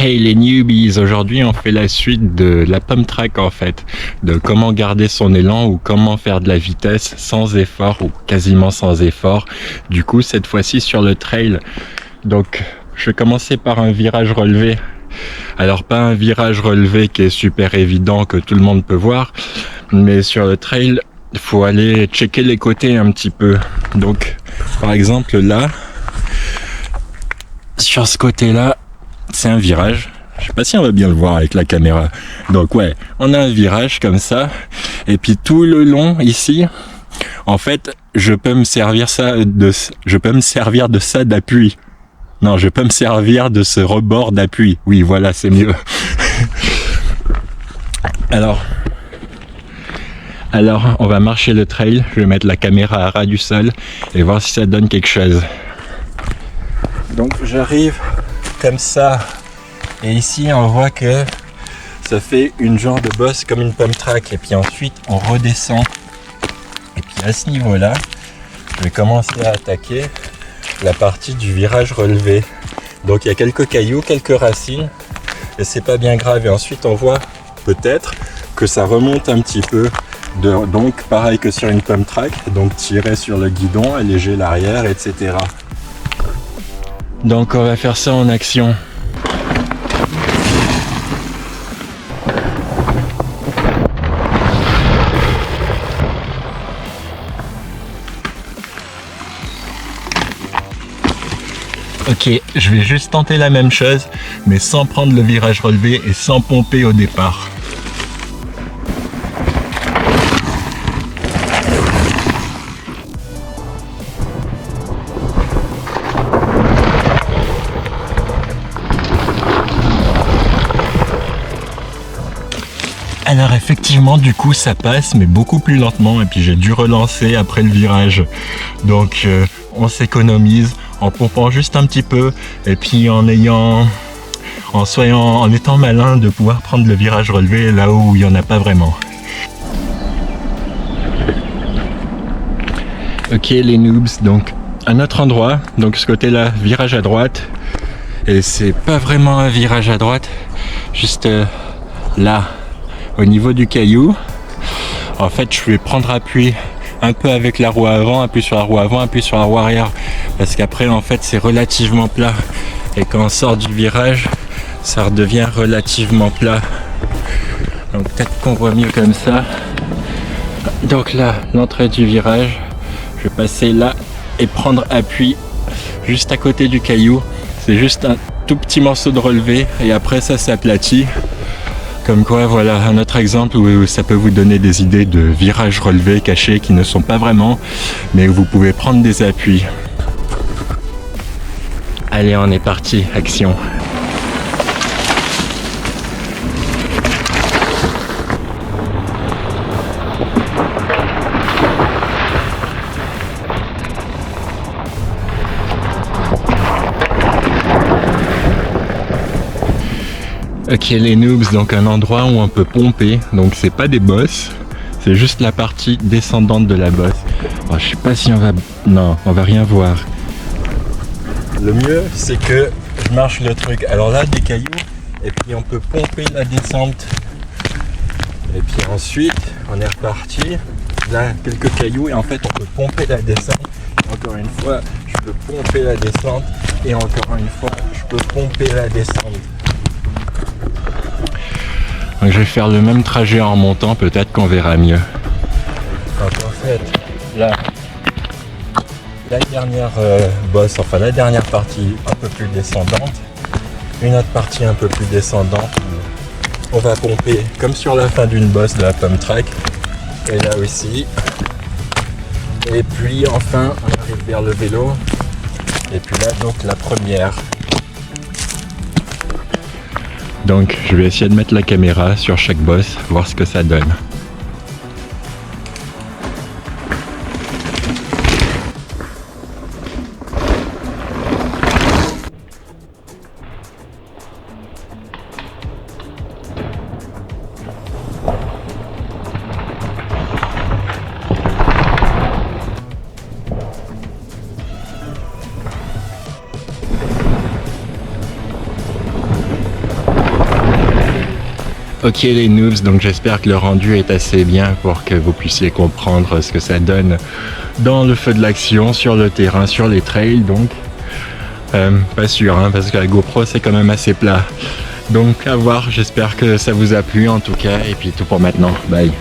Hey les newbies, aujourd'hui on fait la suite de la pump track en fait, de comment garder son élan ou comment faire de la vitesse sans effort ou quasiment sans effort. Du coup cette fois-ci sur le trail, donc je vais commencer par un virage relevé. Alors pas un virage relevé qui est super évident que tout le monde peut voir, mais sur le trail il faut aller checker les côtés un petit peu. Donc par exemple là, sur ce côté là, c'est un virage. Je sais pas si on va bien le voir avec la caméra. Donc ouais, on a un virage comme ça. Et puis tout le long ici, en fait, je peux me servir de ça d'appui. Non, je peux me servir de ce rebord d'appui. Oui, voilà, c'est mieux. Alors, on va marcher le trail. Je vais mettre la caméra à ras du sol et voir si ça donne quelque chose. Donc j'arrive comme ça. Et ici, on voit que ça fait une genre de bosse comme une pump track. Et puis ensuite, on redescend. Et puis à ce niveau-là, je vais commencer à attaquer la partie du virage relevé. Donc il y a quelques cailloux, quelques racines. Et c'est pas bien grave. Et ensuite, on voit peut-être que ça remonte un petit peu. Donc pareil que sur une pump track. Donc tirer sur le guidon, alléger l'arrière, etc. Donc on va faire ça en action. Ok, je vais juste tenter la même chose, mais sans prendre le virage relevé et sans pomper au départ. Alors effectivement, du coup, ça passe, mais beaucoup plus lentement, et puis j'ai dû relancer après le virage. Donc on s'économise en pompant juste un petit peu, et puis en étant malin de pouvoir prendre le virage relevé là où il n'y en a pas vraiment. Ok les noobs, donc un autre endroit, donc ce côté là, virage à droite, et c'est pas vraiment un virage à droite, juste là, au niveau du caillou. En fait je vais prendre appui un peu avec la roue avant, appuie sur la roue avant, appuie sur la roue arrière, parce qu'après en fait c'est relativement plat, et quand on sort du virage ça redevient relativement plat. Donc peut-être qu'on voit mieux comme ça. Donc là, l'entrée du virage, je vais passer là et prendre appui juste à côté du caillou. C'est juste un tout petit morceau de relevé et après ça s'aplatit. Comme quoi, voilà un autre exemple où ça peut vous donner des idées de virages relevés cachés qui ne sont pas vraiment, mais où vous pouvez prendre des appuis. Allez, on est parti, action. Ok les noobs, donc un endroit où on peut pomper, donc c'est pas des bosses, c'est juste la partie descendante de la bosse. Alors, je sais pas si on va... Non, on va rien voir. Le mieux c'est que je marche le truc, alors là des cailloux, et puis on peut pomper la descente. Et puis ensuite on est reparti, là quelques cailloux et en fait on peut pomper la descente. Encore une fois, je peux pomper la descente et encore une fois, je peux pomper la descente. Donc je vais faire le même trajet en montant, peut-être qu'on verra mieux. Donc en fait, là, la dernière bosse, enfin la dernière partie un peu plus descendante, une autre partie un peu plus descendante, on va pomper comme sur la fin d'une bosse de la pump track, et là aussi. Et puis enfin, on arrive vers le vélo, et puis là donc la première. Donc je vais essayer de mettre la caméra sur chaque bosse, voir ce que ça donne. Ok les noobs, donc j'espère que le rendu est assez bien pour que vous puissiez comprendre ce que ça donne dans le feu de l'action, sur le terrain, sur les trails. Donc pas sûr, hein, parce que la GoPro c'est quand même assez plat. Donc à voir, j'espère que ça vous a plu en tout cas, et puis tout pour maintenant, bye.